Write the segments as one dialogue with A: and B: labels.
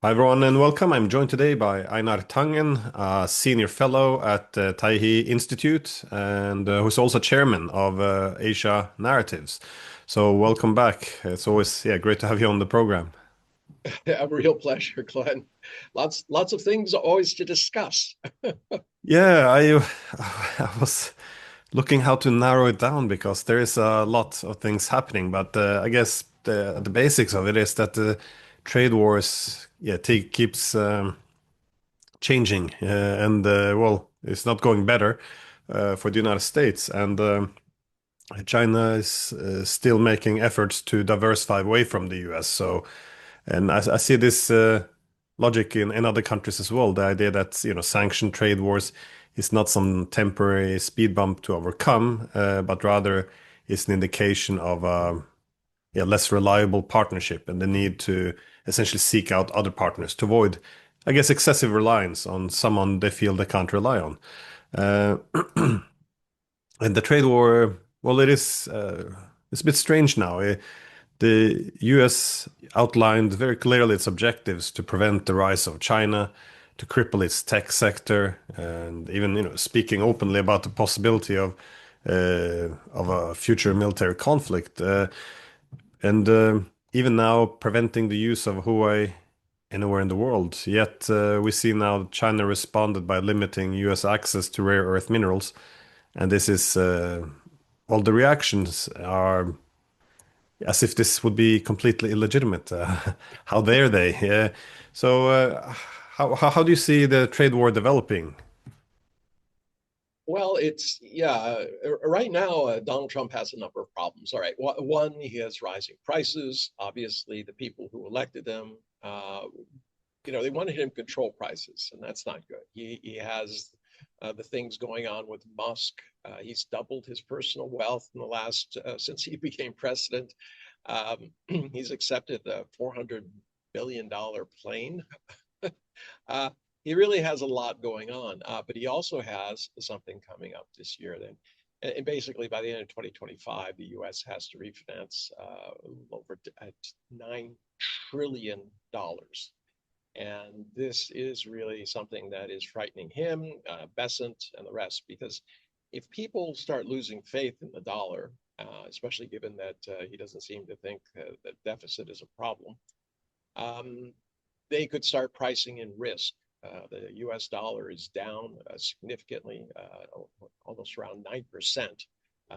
A: Hi everyone and welcome. I'm joined today by Einar Tangen, a senior fellow at the Teihe Institute and who's also chairman of Asia Narratives. So welcome back. It's always great to have you on the program.
B: A real pleasure, Glenn. Lots of things always to discuss.
A: Yeah, I I was looking how to narrow it down because there is a lot of things happening, but I guess the basics of it is that the trade wars keeps changing and well, it's not going better for the United States and China is still making efforts to diversify away from the US. So, and I see this logic in other countries as well. The idea that, sanctioned trade wars is not some temporary speed bump to overcome, but rather is an indication of less reliable partnership and the need to essentially seek out other partners to avoid, I guess, excessive reliance on someone they feel they can't rely on. Uh, and the trade war, well, it's a bit strange now. The US outlined very clearly its objectives to prevent the rise of China, to cripple its tech sector, and even speaking openly about the possibility of a future military conflict. And even now preventing the use of Huawei anywhere in the world. Yet we see now China responded by limiting US access to rare earth minerals. And this is, well, the reactions are as if this would be completely illegitimate. How dare they? Yeah. So, how do you see the trade war developing?
B: Well, right now, Donald Trump has a number of problems. All right. One, he has rising prices. Obviously, the people who elected him, they wanted him to control prices, and that's not good. He has the things going on with Musk. He's doubled his personal wealth in the last since he became president. He's accepted the $400 billion plane. uh, he really has a lot going on, but he also has something coming up this year. Then, and basically by the end of 2025, the U.S. has to refinance over at $9 trillion. And this is really something that is frightening him, Besant, and the rest, because if people start losing faith in the dollar, especially given that he doesn't seem to think that deficit is a problem, um, they could start pricing in risk. The US dollar is down significantly, almost around 9%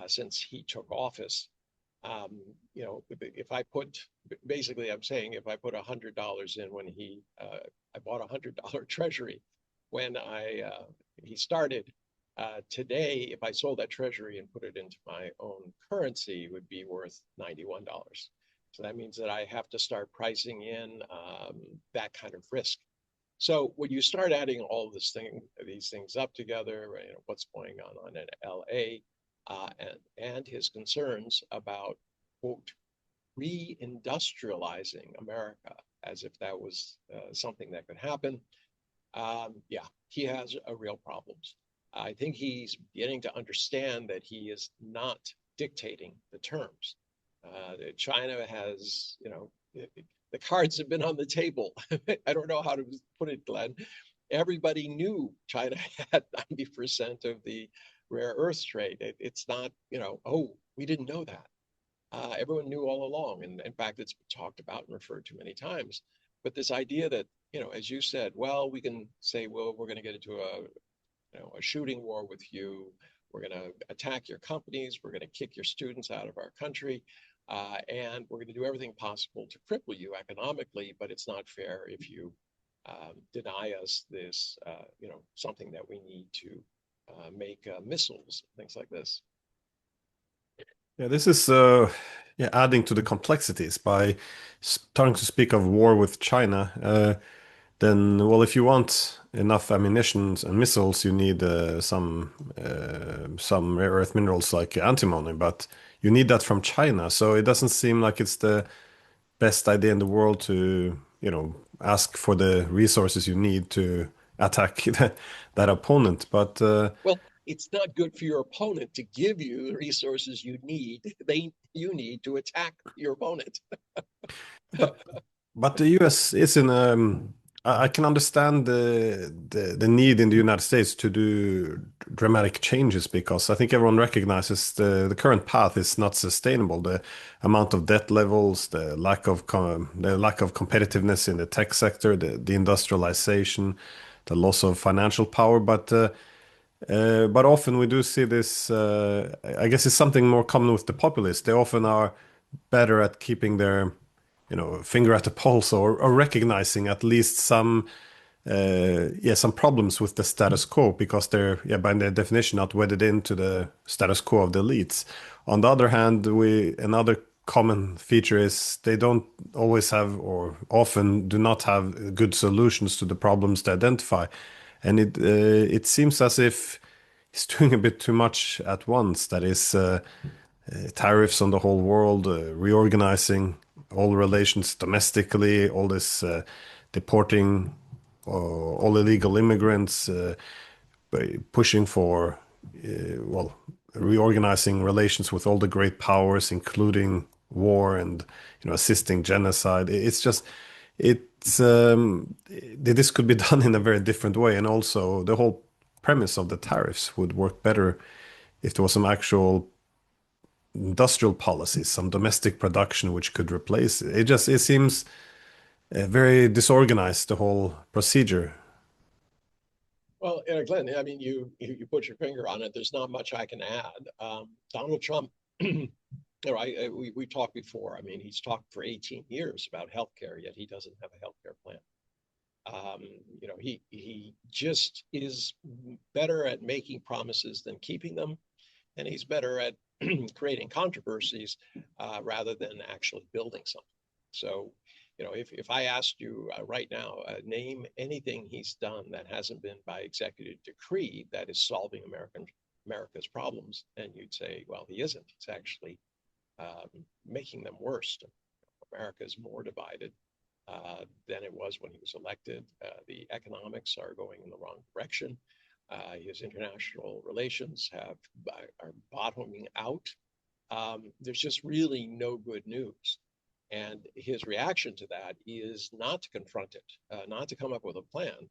B: since he took office. If I put, basically, I'm saying if I put $100 in when I bought $100 treasury when he started. Today, if I sold that treasury and put it into my own currency, it would be worth $91. So that means that I have to start pricing in that kind of risk. So when you start adding all of these things up together, what's going on in LA, and his concerns about, quote, reindustrializing America, as if that was something that could happen. Yeah, he has real problems. I think he's beginning to understand that he is not dictating the terms. China has, the cards have been on the table. I don't know how to put it, Glenn. Everybody knew China had 90% of the rare earth trade. It's not, oh, we didn't know that. Everyone knew all along. And in fact, it's been talked about and referred to many times. But this idea that, as you said, well, we can say, well, we're going to get into a shooting war with you. We're going to attack your companies. We're going to kick your students out of our country. And we're going to do everything possible to cripple you economically, but it's not fair if you deny us this, something that we need to make missiles, things like this.
A: Yeah, this is adding to the complexities by starting to speak of war with China. Then, well, if you want enough ammunition and missiles, you need some rare earth minerals like antimony, but you need that from China. So it doesn't seem like it's the best idea in the world to, ask for the resources you need to attack that opponent. But
B: Well, it's not good for your opponent to give you the resources you need to attack your opponent.
A: But the US is in I can understand the need in the United States to do dramatic changes because I think everyone recognizes the current path is not sustainable. The amount of debt levels, the lack of competitiveness in the tech sector, the industrialization, the loss of financial power. But often we do see this. I guess it's something more common with the populists. They often are better at keeping their, finger at the pulse or recognizing at least some problems with the status quo because they're, yeah, by their definition, not wedded into the status quo of the elites. On the other hand, another common feature is they don't always have or often do not have good solutions to the problems they identify, and it seems as if he's doing a bit too much at once. That is, tariffs on the whole world, reorganizing all relations domestically, all this deporting all illegal immigrants, pushing for, well, reorganizing relations with all the great powers, including war and assisting genocide. It's just this could be done in a very different way, and also the whole premise of the tariffs would work better if there was some actual industrial policies, some domestic production which could replace it. It seems very disorganized, the whole procedure.
B: Well, Glenn, I mean, you put your finger on it. There's not much I can add. Donald Trump, we talked before. I mean, he's talked for 18 years about healthcare, yet he doesn't have a healthcare plan. He just is better at making promises than keeping them, and he's better at creating controversies rather than actually building something. So, if I asked you right now, name anything he's done that hasn't been by executive decree that is solving America's problems, and you'd say, well, he isn't. He's actually making them worse. America is more divided than it was when he was elected. The economics are going in the wrong direction. His international relations are bottoming out. There's just really no good news. And his reaction to that is not to confront it, not to come up with a plan,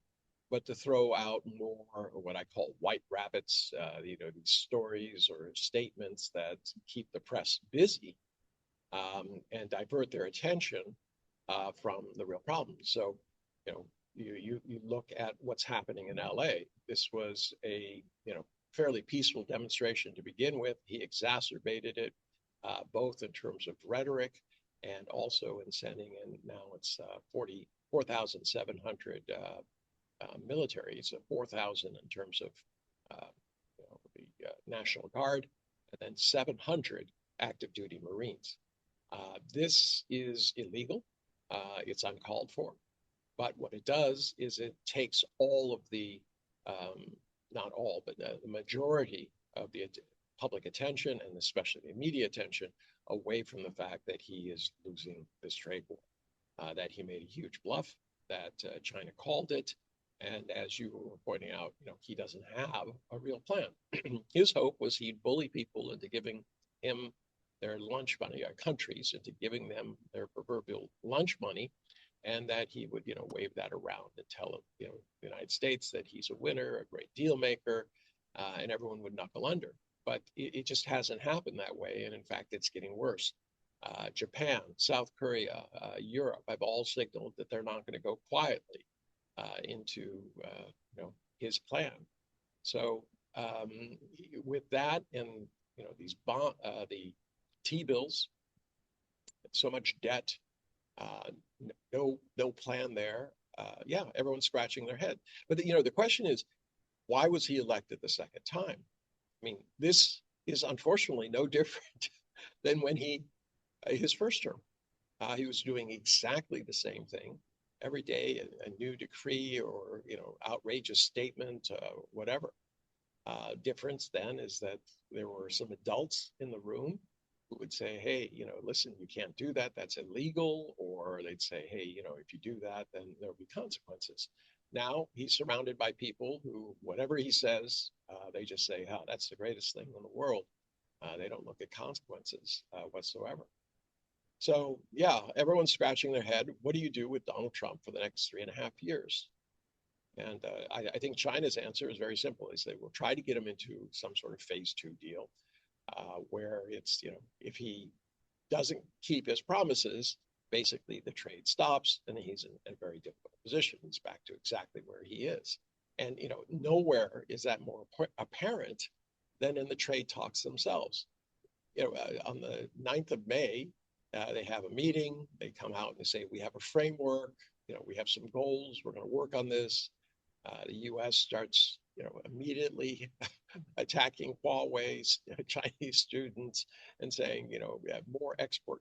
B: but to throw out more what I call white rabbits, these stories or statements that keep the press busy and divert their attention from the real problem. So, you look at what's happening in LA. This was a fairly peaceful demonstration to begin with. He exacerbated it both in terms of rhetoric and also in sending in. Now it's 4,700 military. So 4,000 in terms of the National Guard, and then 700 active duty Marines. This is illegal. It's uncalled for. But what it does is it takes all of the, not all, but the majority of the public attention, and especially the media attention, away from the fact that he is losing this trade war, that he made a huge bluff, that China called it. And as you were pointing out, he doesn't have a real plan. His hope was he'd bully people into giving him their lunch money, countries into giving them their proverbial lunch money, and that he would, wave that around and tell the United States that he's a winner, a great deal maker, and everyone would knuckle under. But it just hasn't happened that way, and in fact, it's getting worse. Japan, South Korea, Europe have all signaled that they're not going to go quietly into his plan. So with that, and the T-bills, so much debt, no plan there. Yeah, everyone's scratching their head. But the question is, why was he elected the second time? I mean, this is unfortunately no different than when his first term. He was doing exactly the same thing every day, a new decree or outrageous statement, whatever. Difference then is that there were some adults in the room who would say, hey, listen, you can't do that. That's illegal. Or they'd say, hey, if you do that, then there'll be consequences. Now he's surrounded by people who, whatever he says, they just say, oh, that's the greatest thing in the world. They don't look at consequences whatsoever. So yeah, everyone's scratching their head. What do you do with Donald Trump for the next 3.5 years? And I think China's answer is very simple. They say we'll try to get him into some sort of phase two deal, where it's, if he doesn't keep his promises, basically the trade stops and he's in a very difficult position. He's back to exactly where he is. And, nowhere is that more apparent than in the trade talks themselves. On the 9th of May, they have a meeting. They come out and they say, we have a framework. We have some goals. We're going to work on this. The U.S. starts, immediately attacking Huawei's Chinese students and saying, we have more export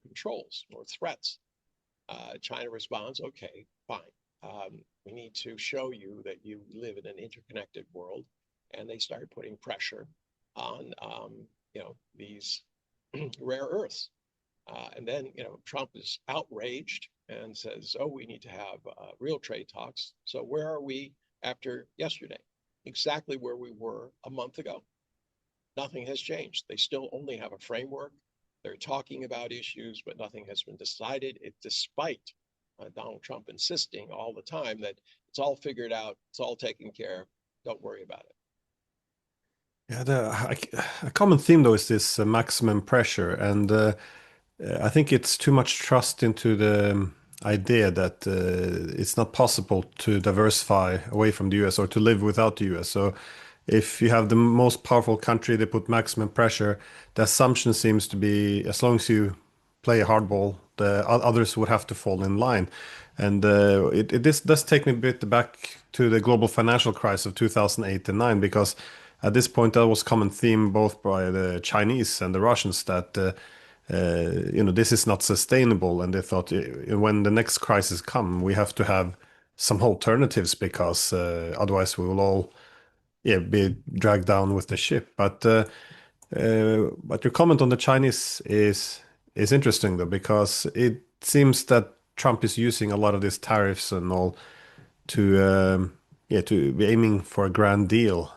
B: controls, more threats. China responds, okay, fine. We need to show you that you live in an interconnected world, and they start putting pressure on, these rare earths. And then, Trump is outraged and says, oh, we need to have real trade talks. So where are we after yesterday? Exactly where we were a month ago. Nothing has changed. They still only have a framework. They're talking about issues, but nothing has been decided, despite Donald Trump insisting all the time that it's all figured out, it's all taken care of, don't worry about it.
A: Yeah, a common theme though is this maximum pressure, and I think it's too much trust into the idea that it's not possible to diversify away from the US or to live without the US. So if you have the most powerful country, they put maximum pressure. The assumption seems to be as long as you play hardball, the others would have to fall in line. And this does take me a bit back to the global financial crisis of 2008 and 9, because at this point that was common theme both by the Chinese and the Russians that this is not sustainable, and they thought when the next crisis come, we have to have some alternatives because otherwise we will all be dragged down with the ship. But your comment on the Chinese is interesting though, because it seems that Trump is using a lot of these tariffs and all to to be aiming for a grand deal,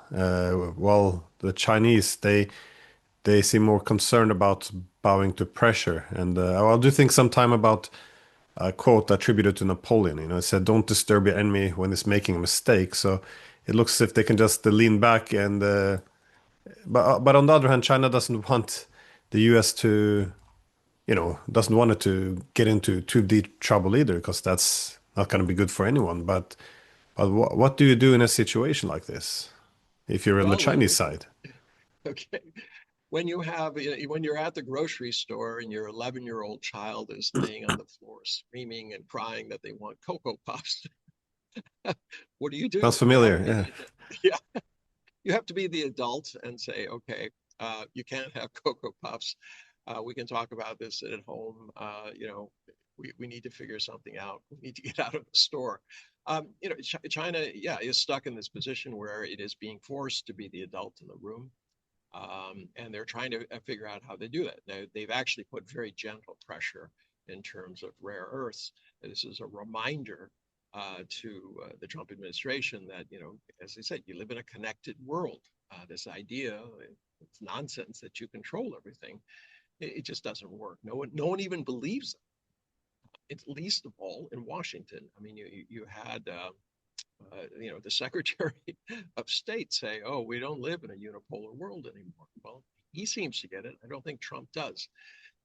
A: while the Chinese they seem more concerned about bowing to pressure. And I do think sometime about a quote attributed to Napoleon. It said, "Don't disturb your enemy when he's making a mistake." So it looks as if they can just lean back and. But on the other hand, China doesn't want the U.S. to, doesn't want it to get into too deep trouble either, because that's not going to be good for anyone. But what do you do in a situation like this if you're on the
B: Well,
A: Chinese side?
B: okay, when you're at the grocery store and your 11-year-old child is laying on the floor screaming and crying that they want Cocoa Puffs, what do you
A: Sounds
B: do? You have to
A: familiar.
B: be
A: Yeah.
B: the yeah, you have to be the adult and say, okay, you can't have Cocoa Puffs. We can talk about this at home. We need to figure something out. We need to get out of the store. China, yeah, is stuck in this position where it is being forced to be the adult in the room. And they're trying to figure out how they do that. Now, they've actually put very gentle pressure in terms of rare earths. This is a reminder to the Trump administration that, as I said, you live in a connected world. This idea, it's nonsense that you control everything. It just doesn't work. No one even believes it. It's least of all in Washington. I mean, you had the Secretary of State say, "Oh, we don't live in a unipolar world anymore." Well, he seems to get it. I don't think Trump does.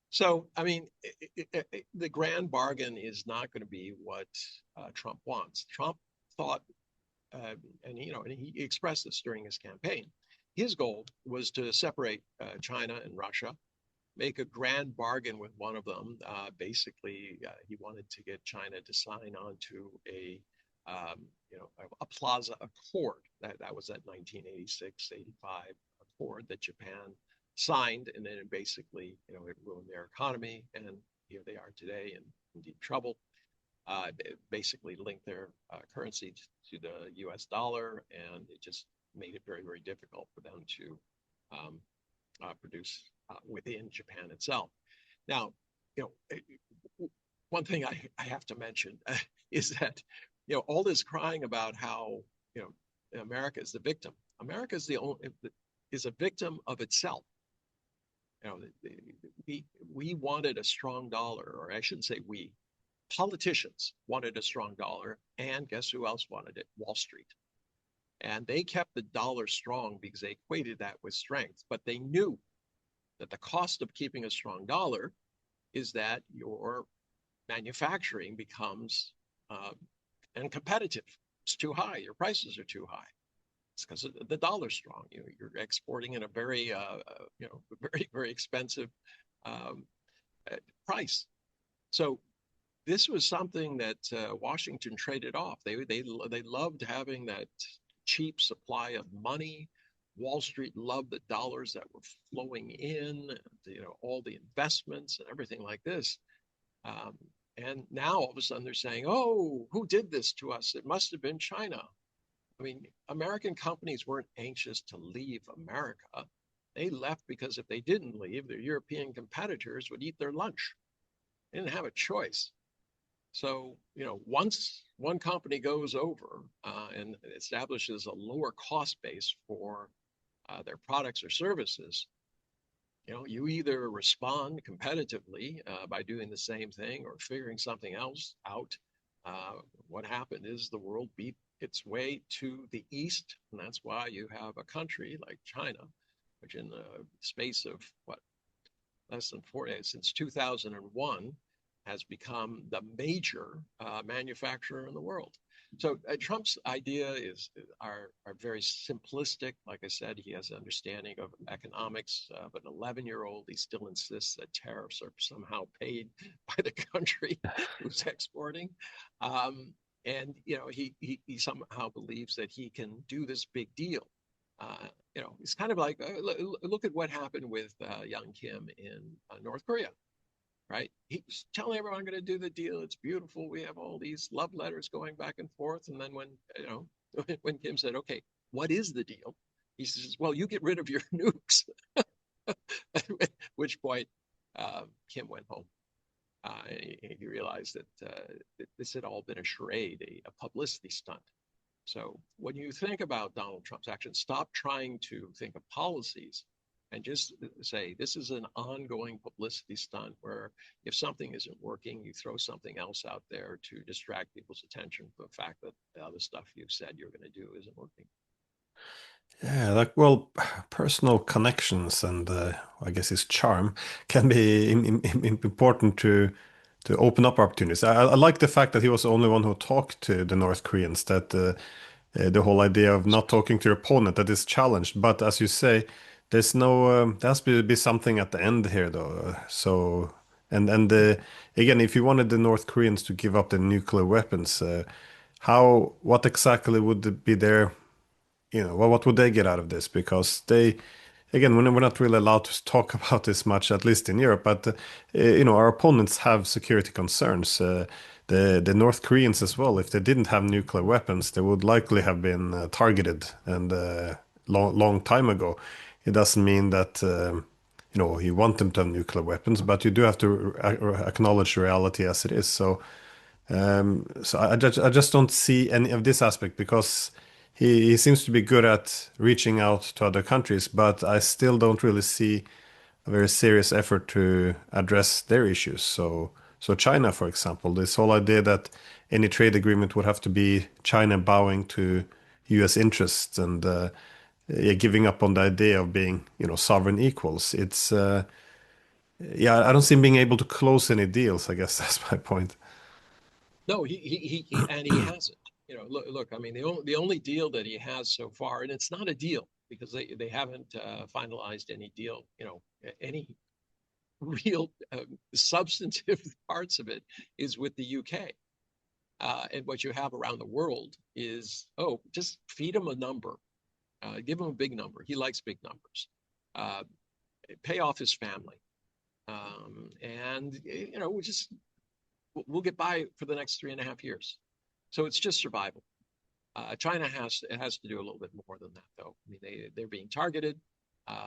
B: So, I mean, the grand bargain is not going to be what Trump wants. Trump thought, and he expressed this during his campaign. His goal was to separate China and Russia, make a grand bargain with one of them. Basically, he wanted to get China to sign on to a Plaza Accord. That was that 1986-85 accord that Japan signed, and then it basically, it ruined their economy, and here they are today in deep trouble. It basically linked their currency to the U.S. dollar, and it just made it very, very difficult for them to produce within Japan itself. Now, one thing I have to mention is that, all this crying about how, America is the victim. America is the only is a victim of itself. You know, we wanted a strong dollar, or I shouldn't say we, politicians wanted a strong dollar, and guess who else wanted it? Wall Street. And they kept the dollar strong because they equated that with strength, but they knew that the cost of keeping a strong dollar is that your manufacturing becomes uncompetitive. It's too high. Your prices are too high. It's because the dollar's strong. You're exporting in a very, very expensive um, price. So this was something that Washington traded off. They loved having that cheap supply of money. Wall Street loved the dollars that were flowing in, all the investments and everything like this. Um, and now all of a sudden they're saying, oh, who did this to us? It must have been China. I mean, American companies weren't anxious to leave America. They left because if they didn't leave, their European competitors would eat their lunch. They didn't have a choice. So, once one company goes over and establishes a lower cost base for their products or services, you either respond competitively by doing the same thing or figuring something else out. What happened is the world beat its way to the east, and that's why you have a country like China, which in the space of less than 4 days since 2001 has become the major manufacturer in the world. So Trump's idea are very simplistic. Like I said, he has an understanding of economics, but an 11-year-old, he still insists that tariffs are somehow paid by the country who's exporting. And he somehow believes that he can do this big deal. It's kind of like look at what happened with Young Kim in North Korea. Right? He's telling everyone I'm going to do the deal. It's beautiful. We have all these love letters going back and forth. And then when Kim said, okay, what is the deal? He says, well, you get rid of your nukes. At which point Kim went home. He realized that this had all been a charade, a publicity stunt. So when you think about Donald Trump's actions, stop trying to think of policies and just say, this is an ongoing publicity stunt where if something isn't working, you throw something else out there to distract people's attention from the fact that the other stuff you've said you're going to do isn't working.
A: Yeah, personal connections and I guess his charm can be important to open up opportunities. I like the fact that he was the only one who talked to the North Koreans. That the whole idea of not talking to your opponent that is challenged. But as you say, there's no there has to be something at the end here, though. So and again, if you wanted the North Koreans to give up their nuclear weapons, what exactly would be their what would they get out of this? Because they, again, we're not really allowed to talk about this much, at least in Europe. But our opponents have security concerns. The North Koreans as well. If they didn't have nuclear weapons, they would likely have been targeted and long time ago. It doesn't mean that you want them to have nuclear weapons, but you do have to acknowledge reality as it is. So I just don't see any of this aspect because he seems to be good at reaching out to other countries, but I still don't really see a very serious effort to address their issues. So China, for example, this whole idea that any trade agreement would have to be China bowing to U.S. interests and yeah, giving up on the idea of being, sovereign equals. Yeah, I don't see him being able to close any deals. I guess that's my point.
B: No, he hasn't. Look. I mean, the only deal that he has so far, and it's not a deal because they haven't finalized any deal. Any real substantive parts of it is with the UK. And what you have around the world is, oh, just feed him a number, give him a big number. He likes big numbers. Uh, Pay off his family, and we'll get by for the next 3.5 years. So it's just survival. China has to do a little bit more than that, though. I mean, they're being targeted.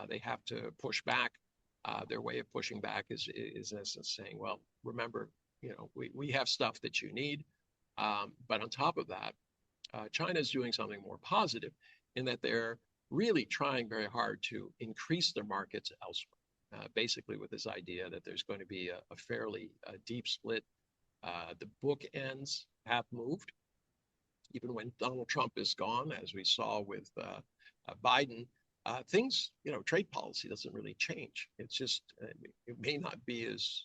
B: They have to push back. Their way of pushing back is in essence saying, well, remember, we have stuff that you need. But on top of that, China is doing something more positive in that they're really trying very hard to increase their markets elsewhere. basically with this idea that there's going to be a fairly deep split. The bookends have moved. Even when Donald Trump is gone, as we saw with Biden, things, trade policy doesn't really change. It's just, it may not be as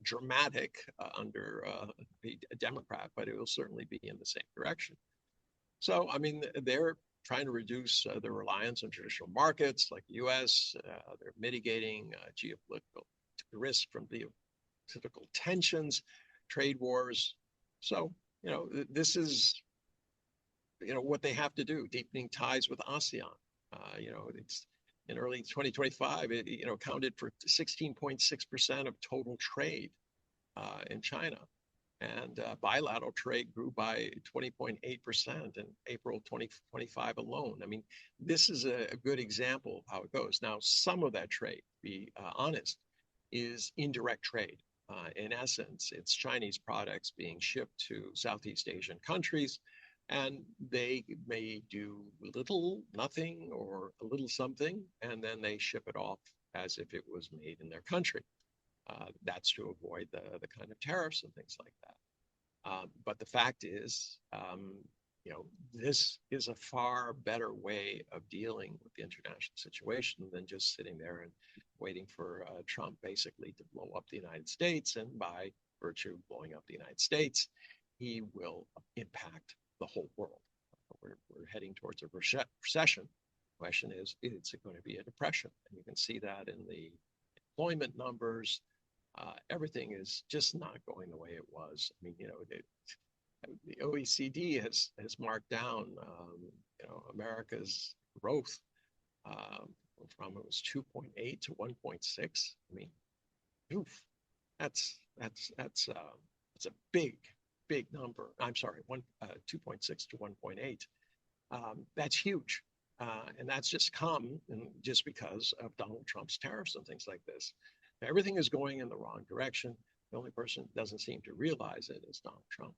B: dramatic under a Democrat, but it will certainly be in the same direction. So, I mean, they're trying to reduce their reliance on traditional markets like the US. They're mitigating geopolitical risk from geopolitical tensions, trade wars. So, this is, what they have to do, deepening ties with ASEAN. It's in early 2025, it accounted for 16.6% of total trade in China. And bilateral trade grew by 20.8% in April 2025 alone. I mean, this is a good example of how it goes. Now, some of that trade, to be honest, is indirect trade. In essence, it's Chinese products being shipped to Southeast Asian countries, and they may do little, nothing, or a little something, and then they ship it off as if it was made in their country. That's to avoid the kind of tariffs and things like that. But the fact is, this is a far better way of dealing with the international situation than just sitting there and waiting for Trump basically to blow up the United States. And by virtue of blowing up the United States, he will impact the whole world. We're heading towards a recession. The question is it going to be a depression? And you can see that in the employment numbers. Everything is just not going the way it was. I mean, the OECD has marked down, America's growth from it was 2.8 to 1.6. I mean, oof, that's a big number. I'm sorry, 2.6 to 1.8. That's huge. And that's just come just because of Donald Trump's tariffs and things like this. Everything is going in the wrong direction. The only person that doesn't seem to realize it is Donald Trump.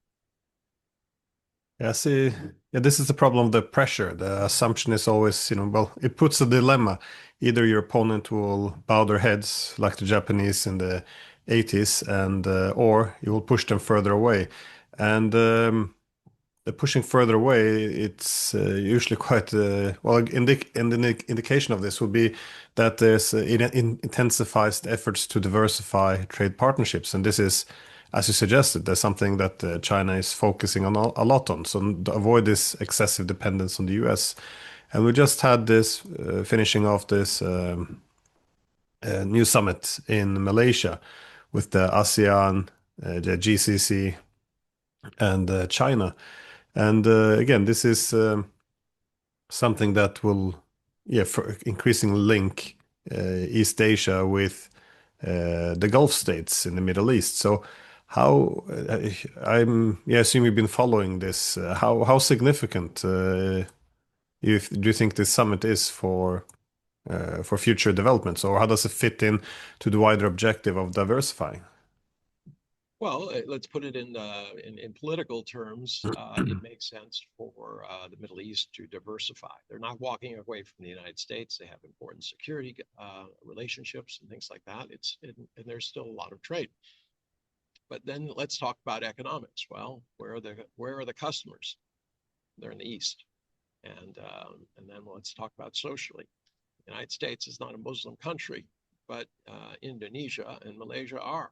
A: Yeah, see, yeah, this is the problem of the pressure. The assumption is always, well, it puts a dilemma. Either your opponent will bow their heads like the Japanese in the 80s, and or you will push them further away. And the pushing further away, it's usually quite well. An indication of this would be that it intensifies the efforts to diversify trade partnerships, and this is, as you suggested, there's something that China is focusing on a lot on, so to avoid this excessive dependence on the U.S. And we just had this finishing off this new summit in Malaysia with the ASEAN, the GCC, and China. And again, this is something that will, yeah, increasingly link East Asia with the Gulf states in the Middle East. So, how I assume you've been following this. How significant do you think this summit is for future developments, or how does it fit in to the wider objective of diversifying?
B: Well, let's put it in political terms. It makes sense for the Middle East to diversify. They're not walking away from the United States. They have important security relationships and things like that. And there's still a lot of trade. But then let's talk about economics. Well, where are the customers? They're in the East. And then let's talk about socially. The United States is not a Muslim country, but Indonesia and Malaysia are.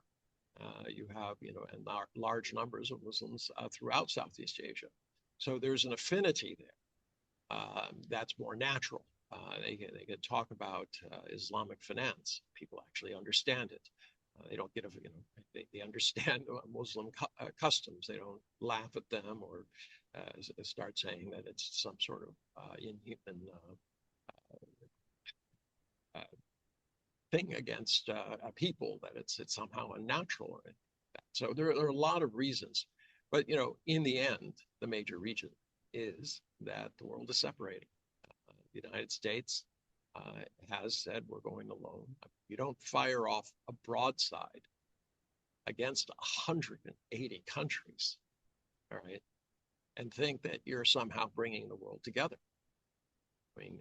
B: You have, and large numbers of Muslims throughout Southeast Asia. So there's an affinity there that's more natural. They can talk about Islamic finance. People actually understand it. They don't get they understand Muslim customs. They don't laugh at them or start saying that it's some sort of inhuman thing against people, that it's somehow unnatural. So there are a lot of reasons, but in the end, the major reason is that the world is separating. The United States has said we're going alone. You don't fire off a broadside against 180 countries, all right, and think that you're somehow bringing the world together. I mean,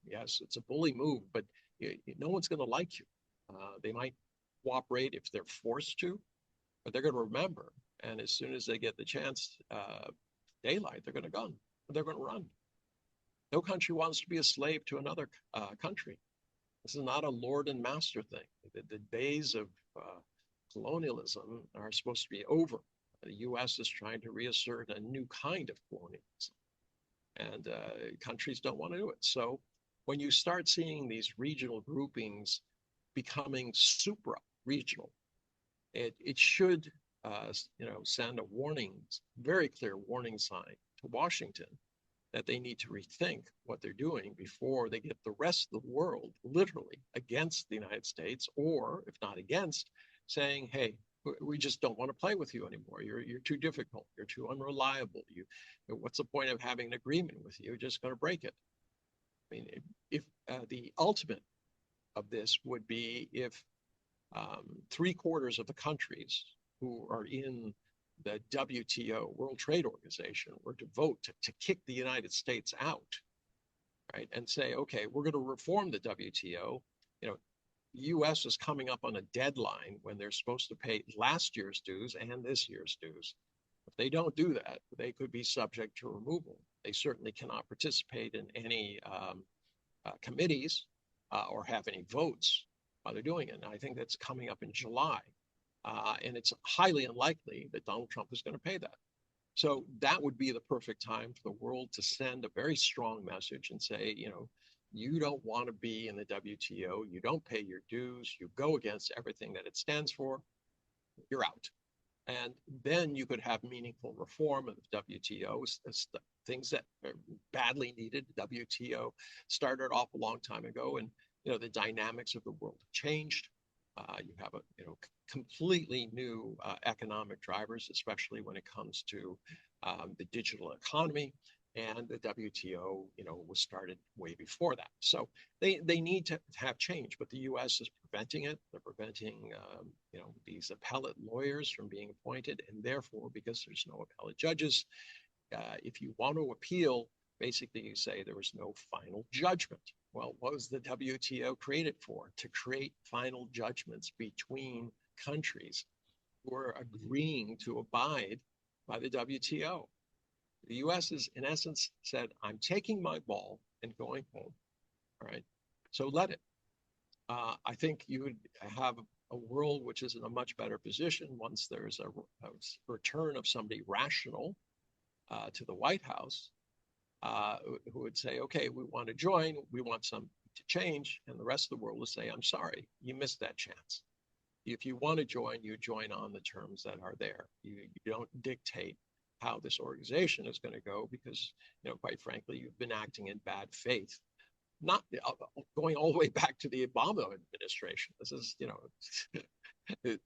B: yes, it's a bully move, but no one's going to like you. They might cooperate if they're forced to, but they're going to remember. And as soon as they get the chance, daylight, they're going to gun. They're going to run. No country wants to be a slave to another country. This is not a lord and master thing. The days of colonialism are supposed to be over. The U.S. is trying to reassert a new kind of colonialism, and countries don't want to do it. So when you start seeing these regional groupings becoming supra-regional, it should send a warning, very clear warning sign to Washington that they need to rethink what they're doing before they get the rest of the world literally against the United States, or if not against, saying, hey, we just don't want to play with you anymore. You're too difficult. You're too unreliable. What's the point of having an agreement with you? You're just going to break it. I mean, if the ultimate of this would be if 3/4 of the countries who are in the WTO, World Trade Organization, were to vote to kick the United States out, right? And say, okay, we're going to reform the WTO. You know, the US is coming up on a deadline when they're supposed to pay last year's dues and this year's dues. If they don't do that, they could be subject to removal. They certainly cannot participate in any committees or have any votes while they're doing it. And I think that's coming up in July. And it's highly unlikely that Donald Trump is going to pay that. So that would be the perfect time for the world to send a very strong message and say, you don't want to be in the WTO, you don't pay your dues, you go against everything that it stands for, you're out. And then you could have meaningful reform of the WTO, things that are badly needed. The WTO started off a long time ago, and the dynamics of the world have changed. You have completely new economic drivers, especially when it comes to the digital economy. And the WTO, was started way before that. So they need to have change, but the U.S. is preventing it. They're preventing, these appellate lawyers from being appointed, and therefore, because there's no appellate judges, if you want to appeal, basically you say there was no final judgment. Well, what was the WTO created for? To create final judgments between countries who are agreeing to abide by the WTO. The U.S. is, in essence, said, I'm taking my ball and going home. All right. So let it. I think you would have a world which is in a much better position once there's a return of somebody rational to the White House who would say, okay, we want to join, we want some to change, and the rest of the world will say, I'm sorry, you missed that chance. If you want to join, you join on the terms that are there. You don't dictate how this organization is going to go because, quite frankly, you've been acting in bad faith. Not going all the way back to the Obama administration. This is,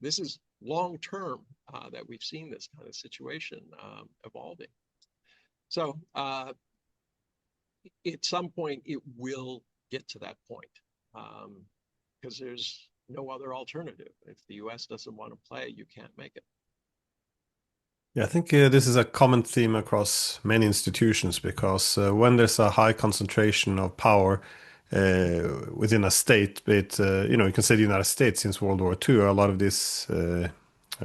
B: this is long term that we've seen this kind of situation evolving. So at some point, it will get to that point because there's no other alternative. If the U.S. doesn't want to play, you can't make it.
A: Yeah, I think this is a common theme across many institutions because when there's a high concentration of power within a state, you can say the United States since World War II, a lot of these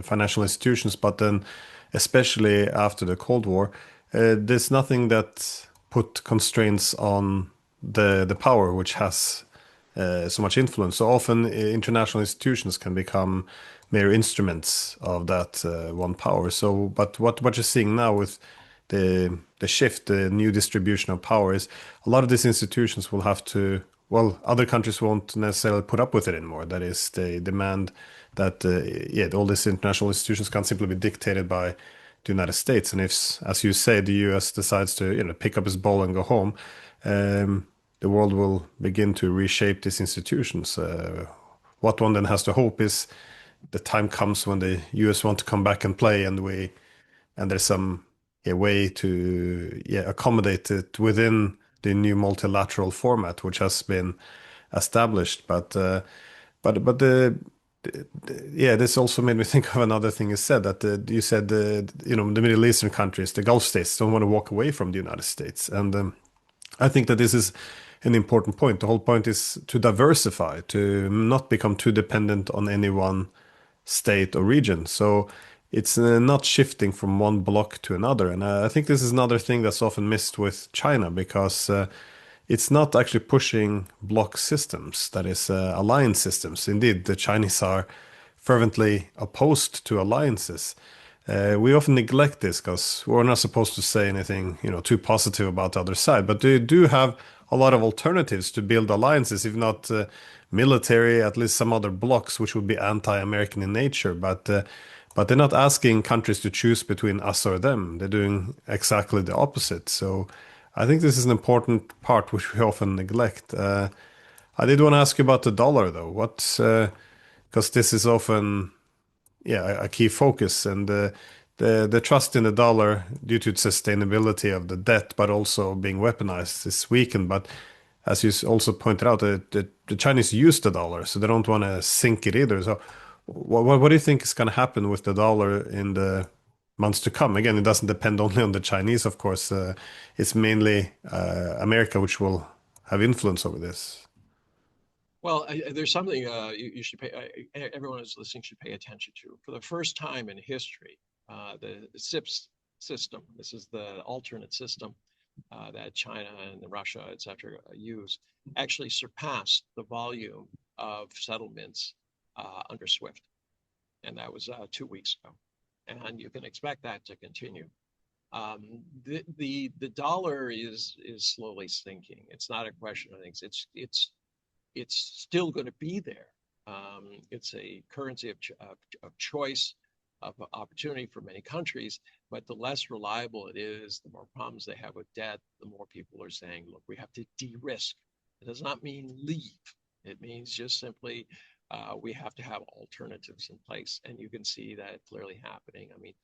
A: financial institutions, but then especially after the Cold War, there's nothing that put constraints on the power which has so much influence. So often international institutions can become mere instruments of that one power. So, but what you're seeing now with the shift, the new distribution of power is a lot of these institutions will have to, well, other countries won't necessarily put up with it anymore. That is, they demand that, all these international institutions can't simply be dictated by the United States. And if, as you say, the US decides to, pick up its ball and go home, the world will begin to reshape these institutions. What one then has to hope is the time comes when the US want to come back and play, and there's some way to accommodate it within the new multilateral format which has been established. But this also made me think of another thing you said that you said the Middle Eastern countries, the Gulf states, don't want to walk away from the United States, and I think that this is an important point. The whole point is to diversify, to not become too dependent on any one state or region. So it's not shifting from one block to another. And I think this is another thing that's often missed with China because it's not actually pushing block systems, that is, alliance systems. Indeed, the Chinese are fervently opposed to alliances. We often neglect this because we're not supposed to say anything, too positive about the other side. But they do have a lot of alternatives to build alliances, if not military, at least some other blocks, which would be anti-American in nature. But they're not asking countries to choose between us or them. They're doing exactly the opposite. So I think this is an important part which we often neglect. I did want to ask you about the dollar, though. Because this is often, yeah, a key focus, and the trust in the dollar due to its sustainability of the debt, but also being weaponized, is weakened. But as you also pointed out, the Chinese use the dollar, so they don't want to sink it either. So, what do you think is going to happen with the dollar in the months to come? Again, it doesn't depend only on the Chinese, of course. It's mainly America which will have influence over this.
B: Well, there's something you should pay, everyone who's listening should pay attention to. For the first time in history, the CIPS system, this is the alternate system that China and Russia, et cetera, use, actually surpassed the volume of settlements under SWIFT. And that was 2 weeks ago. And you can expect that to continue. The dollar is slowly sinking. It's not a question of things. It's still going to be there. It's a currency of choice, of opportunity for many countries, but the less reliable it is, the more problems they have with debt, the more people are saying, look, we have to de-risk. It does not mean leave. It means just simply we have to have alternatives in place. And you can see that clearly happening. I mean,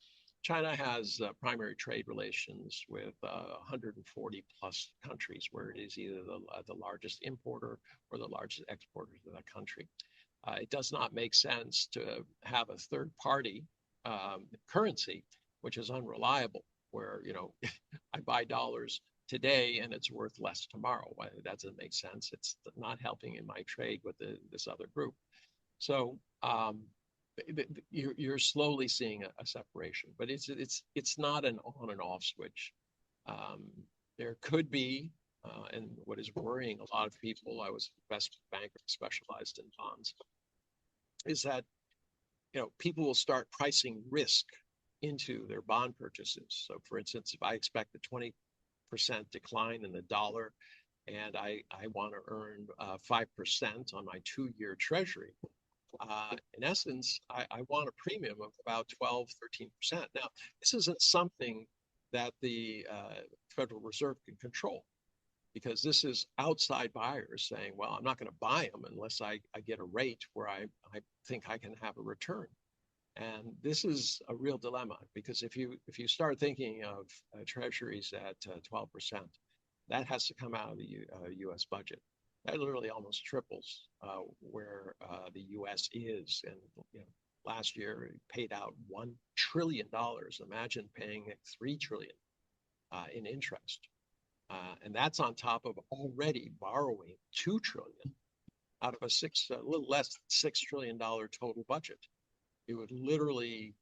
B: China has primary trade relations with 140 plus countries, where it is either the largest importer or the largest exporter to that country. It does not make sense to have a third party currency, which is unreliable, where, I buy dollars today and it's worth less tomorrow. That doesn't make sense. It's not helping in my trade with this other group. So you're slowly seeing a separation, but it's not an on and off switch. There could be, and what is worrying a lot of people, I was an investment banker specialized in bonds, is that people will start pricing risk into their bond purchases. So, for instance, if I expect a 20% decline in the dollar, and I want to earn 5% on my 2-year treasury, in essence, I want a premium of about 12, 13%. Now, this isn't something that the Federal Reserve can control, because this is outside buyers saying, well, I'm not going to buy them unless I get a rate where I think I can have a return. And this is a real dilemma, because if you start thinking of treasuries at 12%, that has to come out of the U.S. budget. That literally almost triples where the U.S. is. And last year it paid out $1 trillion. Imagine paying $3 trillion in interest. And that's on top of already borrowing $2 trillion out of a little less than $6 trillion total budget. It would literally,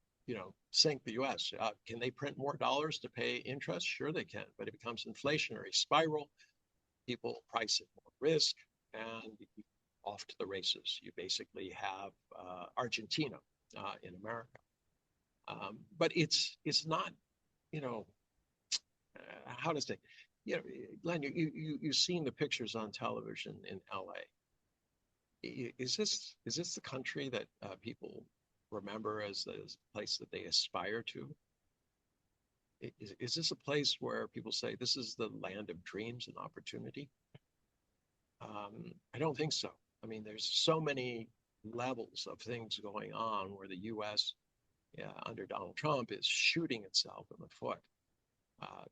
B: sink the U.S. Can they print more dollars to pay interest? Sure they can, but it becomes inflationary spiral. People price in more risk, and off to the races. You basically have Argentina in America. But it's not, how to say, Glenn, you've seen the pictures on television in LA. Is this the country that people remember as the place that they aspire to? Is this a place where people say this is the land of dreams and opportunity? I don't think so. I mean, there's so many levels of things going on where the U.S. Under Donald Trump is shooting itself in the foot,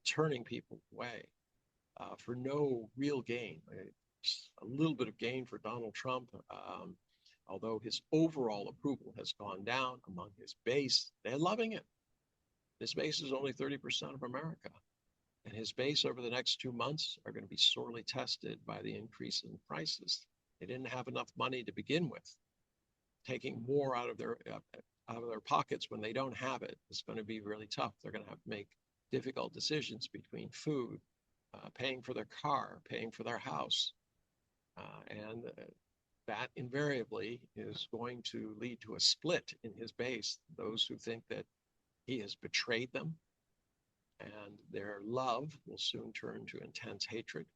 B: turning people away for no real gain. It's a little bit of gain for Donald Trump, although his overall approval has gone down among his base. They're loving it. His base is only 30% of America, and his base over the next 2 months are going to be sorely tested by the increase in prices. They didn't have enough money to begin with. Taking more out of their pockets when they don't have it is going to be really tough. They're going to have to make difficult decisions between food, paying for their car, paying for their house, and that invariably is going to lead to a split in his base. Those who think that he has betrayed them, and their love will soon turn to intense hatred.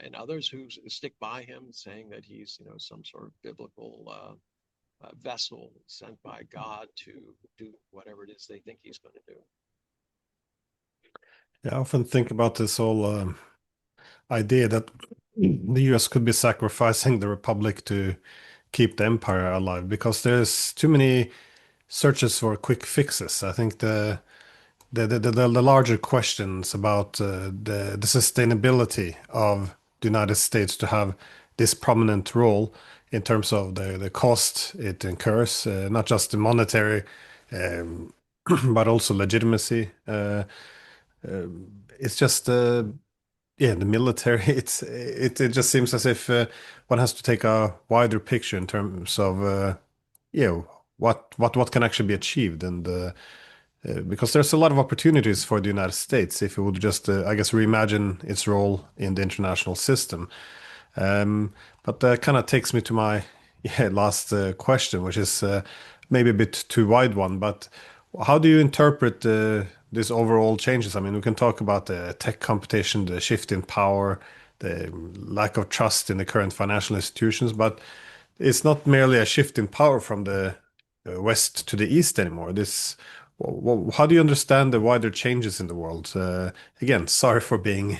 B: And others who stick by him, saying that he's, some sort of biblical vessel sent by God to do whatever it is they think he's going to do.
A: Yeah, I often think about this whole idea that the US could be sacrificing the Republic to keep the empire alive because there's too many searches for quick fixes. I think the larger questions about the sustainability of the United States to have this prominent role in terms of the cost it incurs, not just the monetary, um, but also legitimacy. It's just yeah, the military. It just seems as if one has to take a wider picture in terms of what can actually be achieved and. Because there's a lot of opportunities for the United States if it would just, I guess, reimagine its role in the international system. Um, but that kind of takes me to my last question, which is maybe a bit too wide one. But how do you interpret these overall changes? I mean, we can talk about the tech competition, the shift in power, the lack of trust in the current financial institutions, but it's not merely a shift in power from the west to the east anymore. How do you understand the wider changes in the world? Again, sorry for being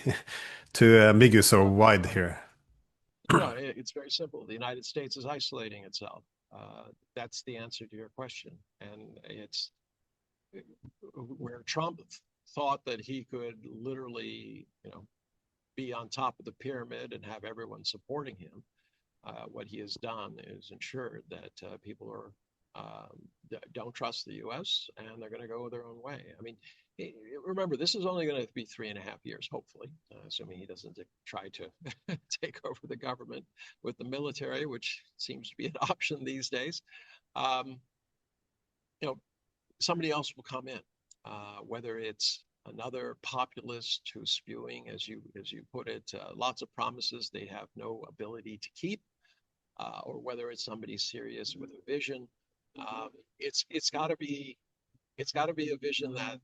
A: too ambiguous or wide here.
B: No, it's very simple. The United States is isolating itself. That's the answer to your question. And it's where Trump thought that he could literally, be on top of the pyramid and have everyone supporting him. What he has done is ensured that people don't trust the U.S. and they're going to go their own way. I mean, remember, this is only going to be 3.5 years, hopefully, assuming he doesn't try to take over the government with the military, which seems to be an option these days. Um, Somebody else will come in, whether it's another populist who's spewing, as you put it, lots of promises they have no ability to keep, or whether it's somebody serious with a vision. It's got to be a vision that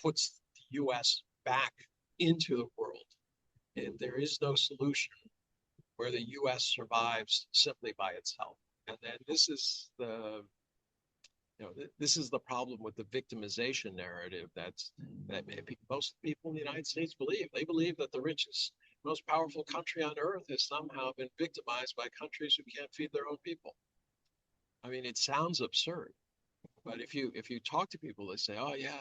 B: puts the U.S. back into the world. And there is no solution where the U.S. survives simply by itself. And then this is the problem with the victimization narrative that most people in the United States believe. They believe that the richest, most powerful country on earth has somehow been victimized by countries who can't feed their own people. I mean, it sounds absurd, but if you talk to people, they say, "Oh yeah,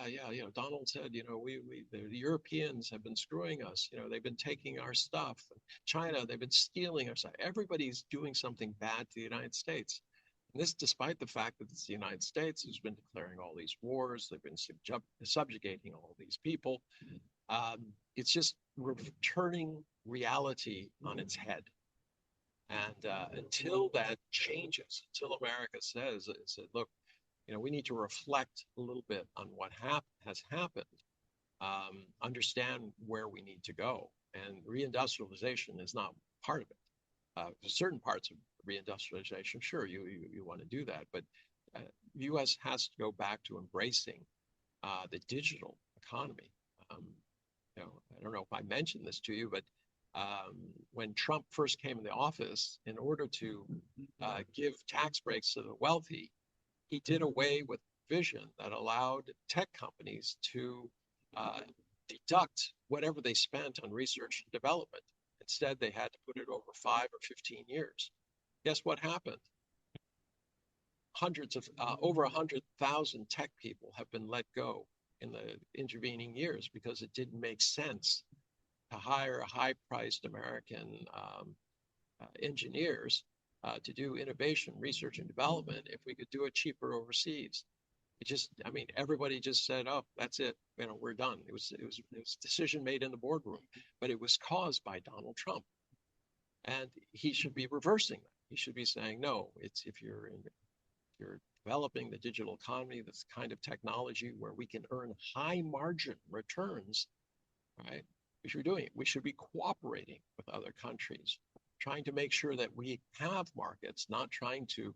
B: Donald said, the Europeans have been screwing us. They've been taking our stuff. China, they've been stealing our stuff. Everybody's doing something bad to the United States." And this, despite the fact that it's the United States who's been declaring all these wars, they've been subjugating all these people. It's just turning reality on its head. And until that changes, until America says, look, we need to reflect a little bit on what has happened, understand where we need to go. And reindustrialization is not part of it. Certain parts of reindustrialization, sure, you want to do that, but the U.S. has to go back to embracing the digital economy. I don't know if I mentioned this to you, but when Trump first came into office, in order to give tax breaks to the wealthy, he did away with vision that allowed tech companies to deduct whatever they spent on research and development. Instead, they had to put it over 5 or 15 years. Guess what happened? Over 100,000 tech people have been let go in the intervening years because it didn't make sense to hire high-priced American engineers to do innovation, research, and development if we could do it cheaper overseas. It just, I mean, everybody just said, "Oh, that's it. You know, we're done." It was a decision made in the boardroom, but it was caused by Donald Trump, and he should be reversing that. He should be saying, "No, it's if you're developing the digital economy, this kind of technology where we can earn high margin returns, right? We should be doing it. We should be cooperating with other countries, trying to make sure that we have markets, not trying to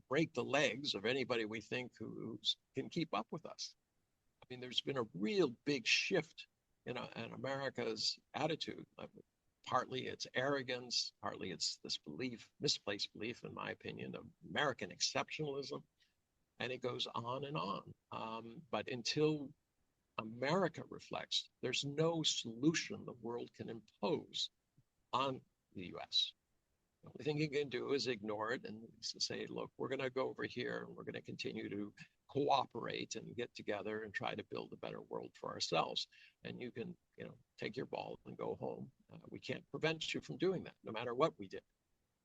B: break the legs of anybody we think who can keep up with us." I mean, there's been a real big shift in America's attitude. Partly it's arrogance, partly it's this belief, misplaced belief, in my opinion, of American exceptionalism, and it goes on and on. But until America reflects, there's no solution the world can impose on the US. The only thing you can do is ignore it and say, look, we're going to go over here and we're going to continue to cooperate and get together and try to build a better world for ourselves. And you can, take your ball and go home. We can't prevent you from doing that, no matter what we did.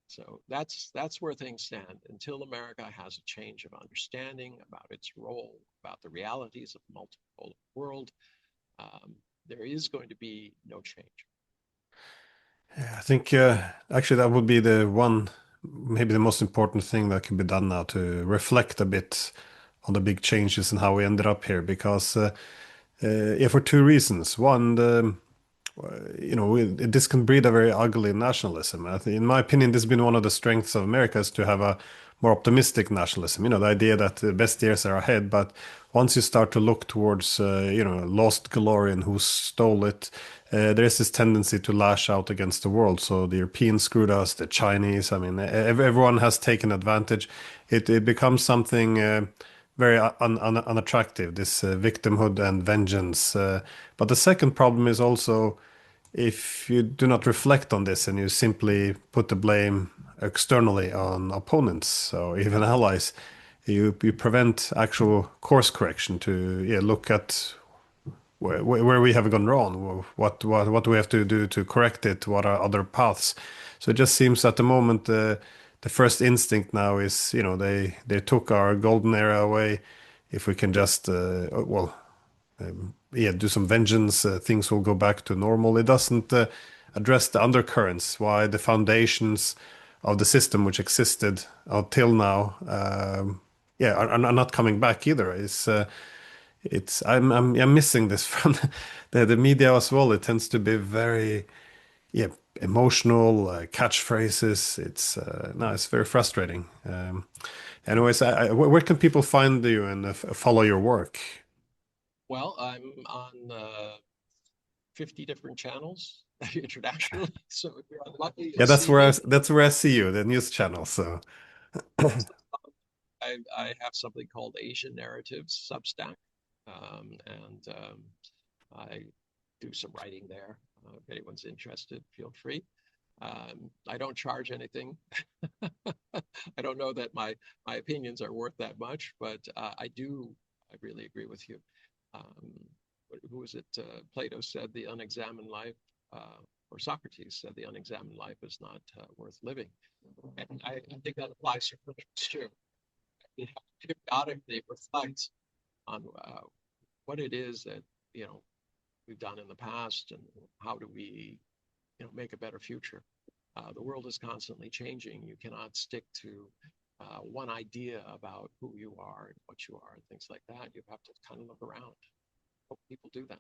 B: So that's where things stand until America has a change of understanding about its role, about the realities of the multipolar world. There is going to be no change.
A: Yeah, I think actually that would be the one, maybe the most important thing that can be done now to reflect a bit on the big changes and how we ended up here. Because, yeah, for two reasons. One, this can breed a very ugly nationalism. In my opinion, this has been one of the strengths of America is to have a more optimistic nationalism. The idea that the best years are ahead. But once you start to look towards, lost glory and who stole it, there is this tendency to lash out against the world. So the Europeans screwed us, the Chinese. I mean, everyone has taken advantage. It becomes something very unattractive, this victimhood and vengeance. But the second problem is also if you do not reflect on this and you simply put the blame externally on opponents or even allies, you prevent actual course correction to look at where we have gone wrong, what do we have to do to correct it, what are other paths. So it just seems at the moment the first instinct now is they took our golden era away. If we can just do some vengeance, things will go back to normal. It doesn't address the undercurrents, why the foundations of the system which existed until now, are not coming back either. I'm missing this from the media as well. It tends to be very emotional catchphrases. It's very frustrating. Anyways, where can people find you and follow your work?
B: Well, I'm on 50 different channels internationally. So if you're unlucky, you'll
A: Yeah,
B: see me.
A: that's where I see you, the news channel. So
B: I have something called Asian Narratives Substack, and I do some writing there. If anyone's interested, feel free. I don't charge anything. I don't know that my opinions are worth that much, but I do. I really agree with you. Um, who was it? Plato said the unexamined life, or Socrates said the unexamined life is not worth living. And I think that applies to Christians too. We have to periodically reflect on what it is that we've done in the past and how do we make a better future. The world is constantly changing. You cannot stick to one idea about who you are and what you are and things like that. You have to kind of look around. Hope people do that.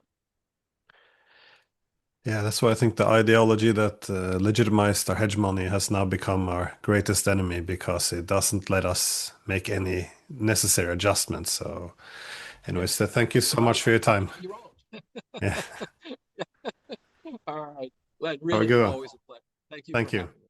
A: yeah, that's why I think the ideology that legitimized our hegemony has now become our greatest enemy because it doesn't let us make any necessary adjustments. So,
B: Yeah.
A: anyways, thank you so
B: Survive
A: much for your time.
B: on your own.
A: Yeah,
B: All right. Glenn,
A: have a
B: really
A: good one.
B: always a pleasure. Thank you for
A: Thank you.
B: having me.